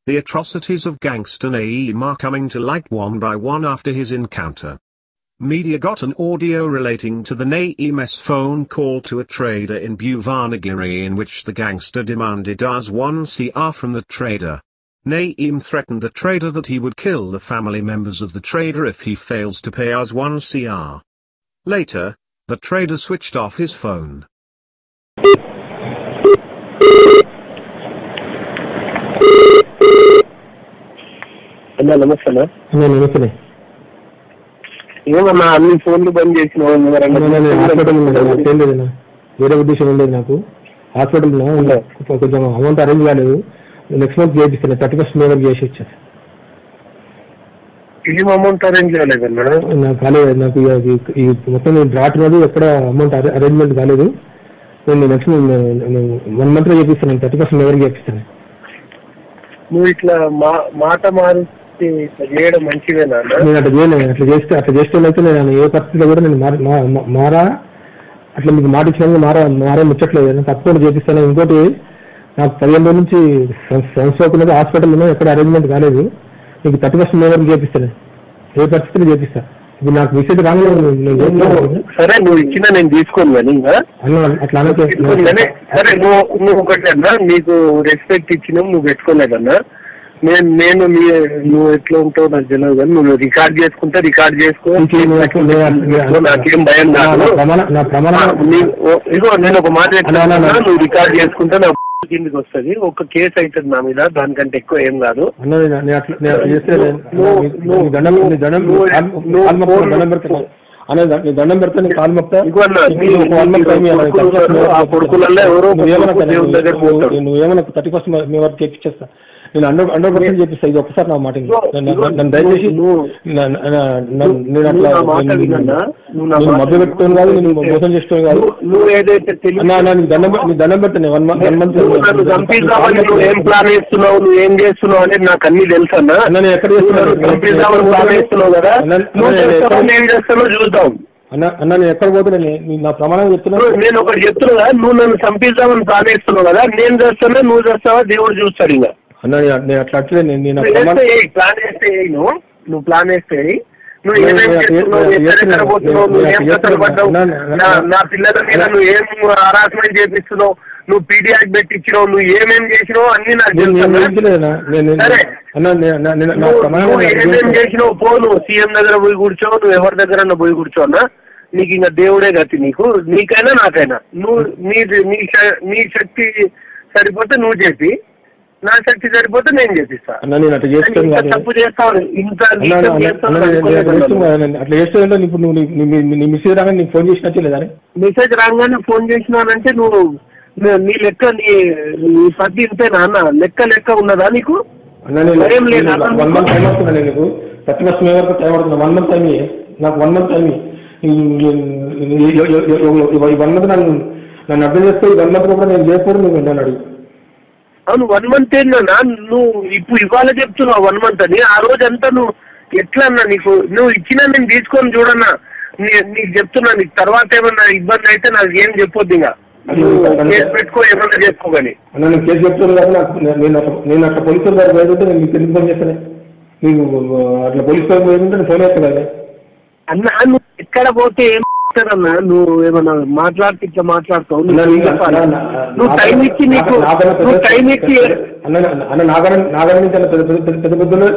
The atrocities of gangster Naeem are coming to light one by one after his encounter. Media got an audio relating to the Naeem's phone call to a trader in Bhuvanagiri in which the gangster demanded Rs 1 crore from the trader. Naeem threatened the trader that he would kill the family members of the trader if he fails to pay Rs 1 crore. Later, the trader switched off his phone. నమస్తే ఏమన్నా అన్ని ఫోన్లు బంద్ చేసినావు? వేరే ఉద్దేశం ఉండేది నాకు. Hospital కొంచెం అమౌంట్ అరేంజ్ కాలేదు. నెక్స్ట్ మంత్ చేపిస్తాను. 31st May వరకు చేసి వచ్చాను. ఏం అమౌంట్ అరేంజ్ కాలేదన్నా? నాకు కాలేదు. నాకు ఈ మొత్తం డ్రాట్ రోజు ఎక్కడ అమౌంట్ అరేంజ్మెంట్ కాలేదు. నేను నెక్స్ట్ 1 month లో చేపిస్తాను. 31st May వరకు చేపిస్తాను. నువ్వు ఇట్లా మాట మారి చేయడం మంచిదేనా? నేను అట్లా చేయను. అట్లా చేస్తే నేను ఏ పరిస్థితిలో కూడా నేను మారా అట్లా మీకు మాట ఇచ్చినా మారే ముచ్చట్లేదు. తప్పకుండా చేపిస్తాను. ఇంకోటి నాకు 15 రోజుల నుంచి సంస్థ హాస్పిటల్లో ఎక్కడ అరేంజ్మెంట్ కాలేదు. మీకు 31st May వరకు చేపిస్తాను. ఏ పరిస్థితిలో చేపిస్తాను. ఇప్పుడు నాకు మెసేజ్ రాగానే సరే నువ్వు ఇచ్చినా నేను తీసుకోను కానీ అట్లా సరే నువ్వు ఒకటి అన్నా నీకు రెస్పెక్ట్ ఇచ్చినా నువ్వు పెట్టుకోలేదన్నా. నేను నువ్వు ఎట్లా ఉంటావు నాకు తెలియదు కానీ నువ్వు రికార్డ్ చేసుకుంటే రికార్డ్ చేసుకో. నాకేం భయం కాదు. ఇగో నేను ఒక మాట చెప్తున్నా, నువ్వు రికార్డ్ చేసుకుంటే నా కిందికి వస్తుంది. ఒక కేసు అవుతుంది నా మీద, దానికంటే ఎక్కువ ఏం కాదు. దండం పెడతాను. కాలు మొక్తా. నువ్వేమన్నా 31st May వరకు చేపిచ్చేస్తా. నేను 100% చేపిస్తా. ఇది ఒకసారి నా మాట. నన్ను దయచేసి నేను అట్లా మభ్య పెట్టుకోను కాదు, నేను మోసం చేసుకోను కాదు. నువ్వు ఏదైతే దండం పెడతాను. 1 month ఏం ప్లాన్ చేస్తున్నావు, నువ్వు ఏం చేస్తున్నావు అనేది నాకు అన్ని తెలుసు అన్న. నేను ఎక్కడ చేస్తున్నావు కదా, ఏం చేస్తానో చూద్దాం అన్న. నేను ఎక్కడ పోతున్నా? నా ప్రమాణం చెప్తున్నా. నేను ఒకటి చెప్తున్నా, నువ్వు నన్ను చంపిద్దామని ప్లాన్ చేస్తున్నావు కదా, నేను చేస్తానా నువ్వు చేస్తావా దేవుడు చూస్తాడు. ఇంకా నేను అట్లా ప్లాన్ చేస్తే నువ్వు ప్లాన్ వేస్తే నువ్వు ఏమేమి చేస్తున్నావు, ఎక్కడ పోతున్నావు, నువ్వు ఏం కష్టపడ్డావు, నా పిల్లల మీద నువ్వు ఏం హరాస్మెంట్ చేపిస్తున్నావు, నువ్వు పీడియాకి పెట్టించినావు, నువ్వు ఏమేమి చేసినావు అన్ని నాకు సరే. నువ్వు ఏమేమి చేసినావు పో. నువ్వు సీఎం దగ్గర పోయి కూర్చో, నువ్వు ఎవరి దగ్గర పోయి కూర్చో అన్నా. నీకు ఇంకా దేవుడే గతి, నీకైనా నాకైనా. నువ్వు నీ శక్తి సరిపోతే నువ్వు చేసి, నా శక్తి సరిపోతే నేను చేపిస్తా. తప్పు చేస్తావు అట్లా చేస్తే ఇప్పుడు నీ మెసేజ్ రాగానే నీకు ఫోన్ చేసినట్టు లేదా? మెసేజ్ రాగానే ఫోన్ చేసినానంటే నువ్వు నీ లెక్క నీ పద్ధతి ఇంతేనా అన్న? లెక్క ఉన్నదా నీకు? ఏం లేదా? 1 month టైం వస్తున్నా నేను నీకు. 31st May వరకు టైం పడుతున్నా. 1 month టైం నాకు. 1 month టైం. ఈ 1 month నన్ను అర్థం చేసుకో. ఈ 1 month కూడా నేను చేయకూడదు. నువ్వు నన్ను అడుగు. అవును 1 month ఏంటన్నా? నువ్వు ఇప్పుడు ఇవాళ చెప్తున్నావు 1 month అని. ఆ రోజంతా నువ్వు ఎట్లా అన్నా? నువ్వు ఇచ్చినా నేను తీసుకొని చూడన్నా. నీకు చెప్తున్నా, నీకు తర్వాత ఏమన్నా ఇబ్బంది అయితే నాకు ఏం చెప్పొద్దు. ఇంకా కేసు పెట్టుకో, ఏమన్నా చేసుకో. కానీ నేను కేసు చెప్తాను కదా. నేను అట్లా పోలీసు గారు పోయింటే నేను మీకు ఎందుకు ఫోన్ చేస్తాను? నీకు అట్లా పోలీసు గారు పోయింటే నేను ఫోన్ చేస్తాను కదా అన్నా. నువ్వు ఎక్కడ పోతే ఏం అన్నా? నువ్వు ఏమన్నా మాట్లాడితే ఇట్లా మాట్లాడతావు. నువ్వు టైం ఇచ్చి నువ్వు టైం ఇచ్చి అన్న నాగరాన్ని పెద్ద పెద్దలు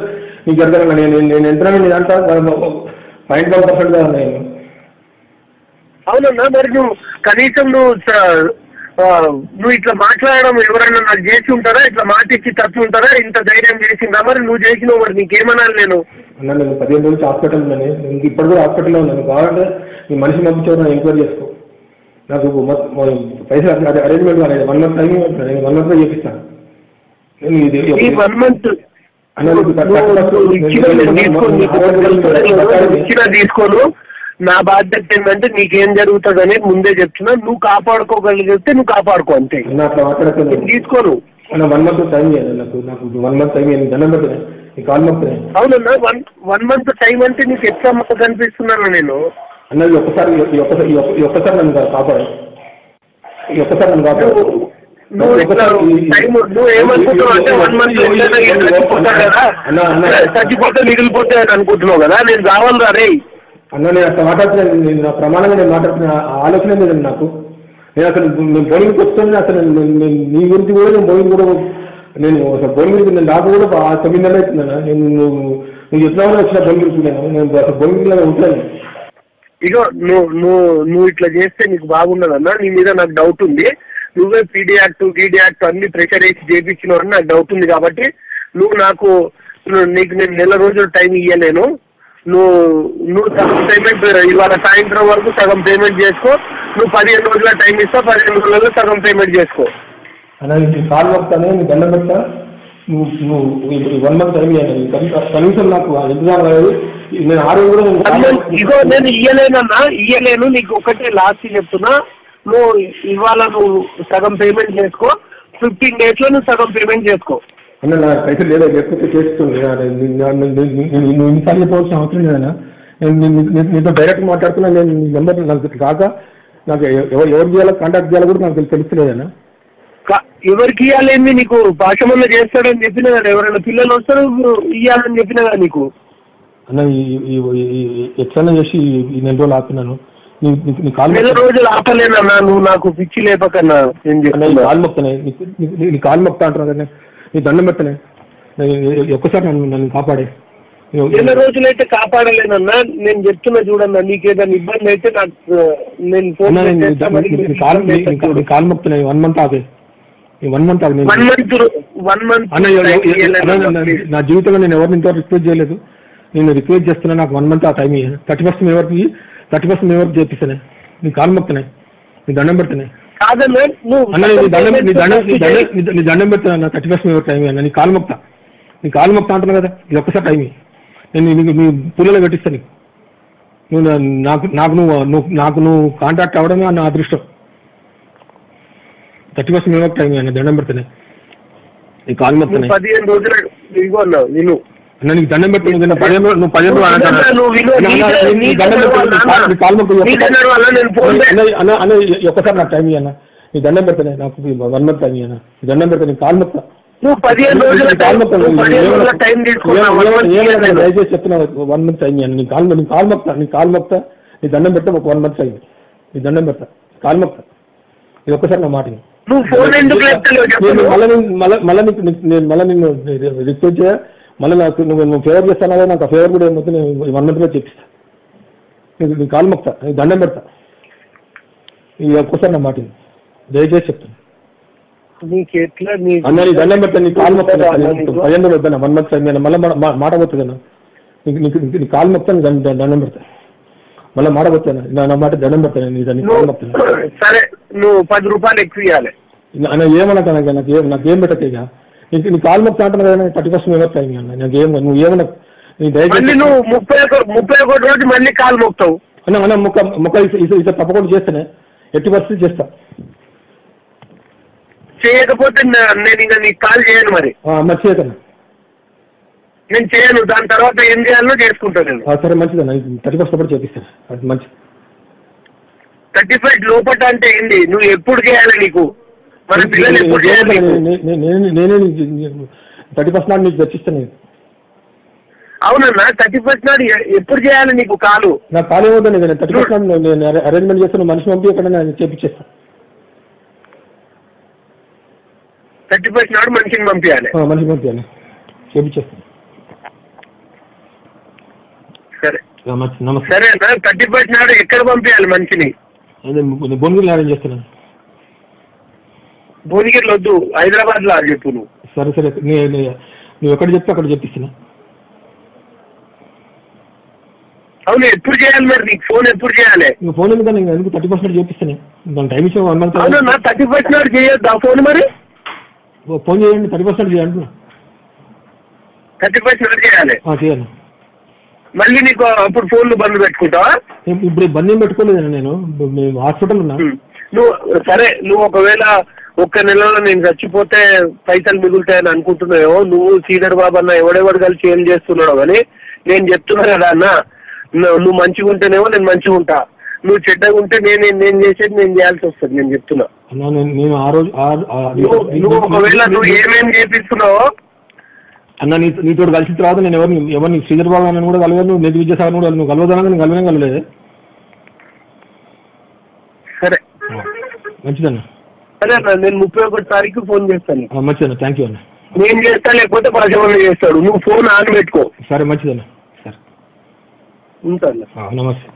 నీకు చెప్తాను. నేను ఎంతనో నీ దాంట్లో 0.1% గా ఉన్నాయి. అవునన్నా. మరి నువ్వు కనీసం నువ్వు ఇట్లా మాట్లాడడం ఎవరైనా నాకు చేసి ఉంటారా? ఇట్లా మాట ఇచ్చి తప్పు ఉంటారా? ఇంత ధైర్యం చేసిందా? మరి నువ్వు చేసినావు. మరి నీకేమనాలి నేను? అన్న నేను 15 రోజులు హాస్పిటల్ ఉన్నాను. ఇంక ఇప్పుడు కూడా హాస్పిటల్లో ఉన్నాను. కావాలంటే నీ మనిషి పంపించే ఎంక్వైరీ చేసుకో. నాకు పైసలు అరేంజ్మెంట్ కాలేదు. 1 month టైం. 1 month లో చేపిస్తాను. తీసుకోను. నా బాధ్యత ఏంటంటే నీకేం జరుగుతుంది అనేది ముందే చెప్తున్నా. నువ్వు కాపాడుకోగలిగితే నువ్వు కాపాడుకో అంతే. తీసుకోను. 1 month టైం నాకు. 1 month టైం దండం పెట్టినా. అవునన్నా. 1 month టైం అంటే నీకు ఎట్లా కనిపిస్తున్నాను నేను? అన్నది ఒక్కసారి నన్ను కాపాడు. నువ్వు ఏమనుకుంటున్నావు అంటే 1 month చచ్చిపోతావు కదా, చచ్చిపోతే మిగిలిపోతే అని అనుకుంటున్నావు కదా. నేను కావాలి రే అన్న. నేను అసలు మాట్లాడుతున్నాను, నేను నా ప్రమాణంగా నేను మాట్లాడుతున్నా ఆలోచన లేదండి నాకు. నేను అసలు నేను బౌలింగ్కి వస్తుంది, అసలు నీ గురించి కూడా నేను బౌలింగ్ కూడా నేను అసలు బౌలింగ్ గురించి నేను నాకు కూడా 9 నెలలు అవుతుందన్నా. నేను నువ్వు చెప్తున్నావు వచ్చిన బౌలింగ్ గురించి నేను అసలు బౌలింగ్ లాగా ఉంటాను. ఇగో నువ్వు ఇట్లా చేస్తే నీకు బాగుండదన్నా. నీ మీద నాకు డౌట్ ఉంది. నువ్వే పీడీ యాక్ట్ అన్ని ప్రెషర్ వేసి చేయించినావు అని నాకు డౌట్ ఉంది. కాబట్టి నీకు నేను నెల రోజులు టైం ఇవ్వలేను. నువ్వు సగం పేమెంట్ ఇవాళ సాయంత్రం వరకు సగం పేమెంట్ చేసుకో. నువ్వు 15 రోజుల టైం ఇస్తా, 15 రోజులలో సగం పేమెంట్ చేసుకో. అలా కాల్ వస్తానే నీ దండం పెడతా. నువ్వు 1 month టైం ఇవ్వాలి కనీసం నాకు ఎగ్జామ్ అయ్యేది. నేను 6 కూడా ఇగో నేను ఇయ్యలేను. నీకు ఒకటే లాస్ట్ చెప్తున్నా, నువ్వు ఇవాళ నువ్వు సగం పేమెంట్ చేసుకో. 15 days లో నువ్వు సగం పేమెంట్ చేసుకో. అన్న నా పైసలు లేదా లేకపోతే చేస్తుంది. నువ్వు ఇన్నిసార్లు చెప్పవలసిన అవసరం లేదన్నా. నేను నీతో డైరెక్ట్ మాట్లాడుతున్నా. నేను నీ నెంబర్ నాకు కాక నాకు ఎవరు చేయాలో కాంటాక్ట్ చేయాలో కూడా నాకు తెలుస్తలేదన్నా. ఎవరికి ఇవ్వాలేంది నీకు భాషమన్నా చేస్తాడని చెప్పినా కదా. ఎవరైనా పిల్లలు వస్తారు ఇవ్వాలని చెప్పినా కదా నీకు. అన్న ఎట్లన్నా చేసి ఈ 9 రోజులు ఆపినాను. నెల రోజులు ఆపలేనన్నా. నువ్వు నాకు పిచ్చి లేపకన్నా. కాలు మొక్తానే, నీ కాలు మొక్తా అంటున్నా కదా. నీ దండం పెట్టనే ఒక్కసారి నన్ను కాపాడే. నెల రోజులైతే కాపాడలేనన్నా. నేను చెప్తున్నా చూడన్నా, నీకేదైనా ఇబ్బంది అయితే నాకు నేను కాలు మొక్తున్నాయి. 1 month ఆగే. 1 month ఆగి. నా జీవితంలో నేను ఎవరిని ఇంతవరకు రిక్వెస్ట్ చేయలేదు. నేను రిక్వెస్ట్ చేస్తున్నా, నాకు 1 month ఆ టైం ఇయ్యాను. 30% ఎవరికి 30% ఎవరికి చేపిస్తానే. నీ కాలు మొక్తున్నాయి, నీ దండం పెడుతున్నాయి. నీ దండం పెడుతున్నా. 30% ఎవరు టైం ఇయ్యాను. నీ కాలు మొక్తా అంటున్నా కదా. ఇది ఒక్కసారి టైం నేను నీ పూలలో పెట్టిస్తాను. నువ్వు కాంటాక్ట్ అవ్వడమే నా అదృష్టం. 30% ఎవరికి టైం ఇయ్యాను. దండం పెడుతున్నాయి, నీ కాలు మొక్తున్నాయి. 15 రోజులు నీకు దండం పెట్టు. నువ్వు 15 ఒక్కసారి నాకు టైం ఇయ్యన్నా. నీ దండం పెడతానే. నాకు 1 month టైం ఇయ్యన్నా. నీ దండం పెడతా. నీ కాలు మొక్తా. దయచేసి చెప్తున్నా 1 month టైం ఇయ్యాను. నీ కాలు మొక్తా. నీ దండం పెట్టా. ఒక 1 month టైం. నీ దండం పెడతా, కాలు మొక్తా. ఇది ఒక్కసారి నా మాట. మళ్ళీ నిన్ను రిక్వెస్ట్ చేయ. మళ్ళీ నాకు నువ్వు ఫేవర్ చేస్తాను కదా. నాకు ఆ ఫేవర్ కూడా ఏమవుతుంది. నేను 1 month లో చేపిస్తా. నీ కాలు మొక్తా, నీ దండం పెడతా. ఇది ఒక్కసారి నా మాట దయచేసి చెప్తాను. అన్న నీ దండం పెడతా. నీ కాలు మొక్తా. 15 వద్దన్నా. 1 month టైం మళ్ళీ మాట పోతుంది కదా. నీ కాలు మొక్తా. దండం పెడతా. మళ్ళీ మాట పోతాను. నా మాట దండం పెడతాను. నీ కాలు మొక్తాను. సరే, నువ్వు 10 రూపాయలు ఎక్కువ ఇవ్వాలి అన్న. ఏమన్నా నాకేం పెట్టక. ఇక నీ కాలు మొక్తా అంటున్నా కదా. 30% ఎవరు టైం అన్న. నాకేం నువ్వు ఏమన్నా నువ్వు 31 రోజు మళ్ళీ కాలు మొక్తావు అన్న. మొక్క ఇక తప్పకుండా చేస్తానే. ఎట్టి పరిస్థితి చేస్తా. చేయకపోతే నేను ఇంకా నీకు కాల్ చేయను. మరి చేయకన్నా. నేను చేయను. దాని తర్వాత ఏం చేయాలో చేసుకుంటాను నేను. సరే మంచిదన్న. 30% కూడా చేపిస్తాను. అది మంచిది. 35 లోపట అంటే ఏంటి? నువ్వు ఎప్పుడు చేయాలి? నీకు మన పిల్లలు ఎప్పుడు చేయాలి? నేనే 30% నాడు నీకు తెచ్చిస్తాను. అవునన్నా, 30% నాడు ఎప్పుడు చేయాలి నీకు కాలు? నాకు కాలు ఏమవుతుంది. నేను 30% నాడు నేను అరేంజ్మెంట్ చేస్తాను. మనిషి పంపి ఎక్కడ చేపించేస్తాను. 31 నాడు మనిషిని పంపించాలి. మనిషి పంపించాలి, చేపించేస్తాను. సరే సరే అన్న. 31 నాడు ఎక్కడ పంపించాలి మనిషిని? భువనగిరిలో అరేంజ్ చేస్తున్నాను. భువనగిరిలో వద్దు, హైదరాబాద్ లో చెప్పు నువ్వు. సరే సరే, నువ్వు ఎక్కడ చెప్తే అక్కడ చెప్పిస్తున్నా. అవును, ఎప్పుడు చేయాలి మరి? నీకు ఫోన్ ఎప్పుడు చేయాలి? ఫోన్ ఎందుకు? ఎందుకు 30% చేపిస్తాను. దాని టైం ఇచ్చిన 1 month. అవునా, 30% నాడు చేయొద్దు ఆ ఫోన్? మరి ఫోన్ చేయండి. 30% చేయండి. 30% నాడు చేయాలి. చేయాలి. మళ్ళీ నీకు అప్పుడు ఫోన్లు బంద్ పెట్టుకుంటావా? ఇప్పుడు బంద్ ఏం పెట్టుకోలేదు. నేను హాస్పిటల్ ఉన్నా. నువ్వు సరే, నువ్వు ఒకవేళ 1 నెలలో నేను చచ్చిపోతే పైసలు మిగులుతాయని అనుకుంటున్నావో, నువ్వు శ్రీధర్ బాబు అన్న ఎవడెవడు కలిసి ఏం చేస్తున్నాడో కానీ నేను చెప్తున్నా కదా అన్న, నువ్వు మంచిగా ఉంటేనేమో నేను మంచిగా ఉంటా. నువ్వు చెడ్డగా ఉంటే నేను చేసేది నేను చేయాల్సి వస్తుంది. నేను చెప్తున్నా. నేను ఆ రోజు నువ్వు ఒకవేళ నువ్వు ఏమేమి చేపిస్తున్నావో అన్న నీతో కలిసిన తర్వాత నేను ఎవరిని శ్రీధర్ బాబు అని కూడా కలవదు, నువ్వు నెత్తి విద్యాసాగర్ కూడా నువ్వు కలవదానని నేను కలవలేదు. సరే మంచిదన్న. సరే అన్న, నేను 31 తారీఖు ఫోన్ చేస్తాను. మంచిదన్న, థ్యాంక్ యూ అన్న. నేను చేస్తా, లేకపోతే ప్రజలు చేస్తాడు. నువ్వు ఫోన్ ఆన్ పెట్టుకో. సరే మంచిదన్న. సరే ఉంటాను. నమస్తే.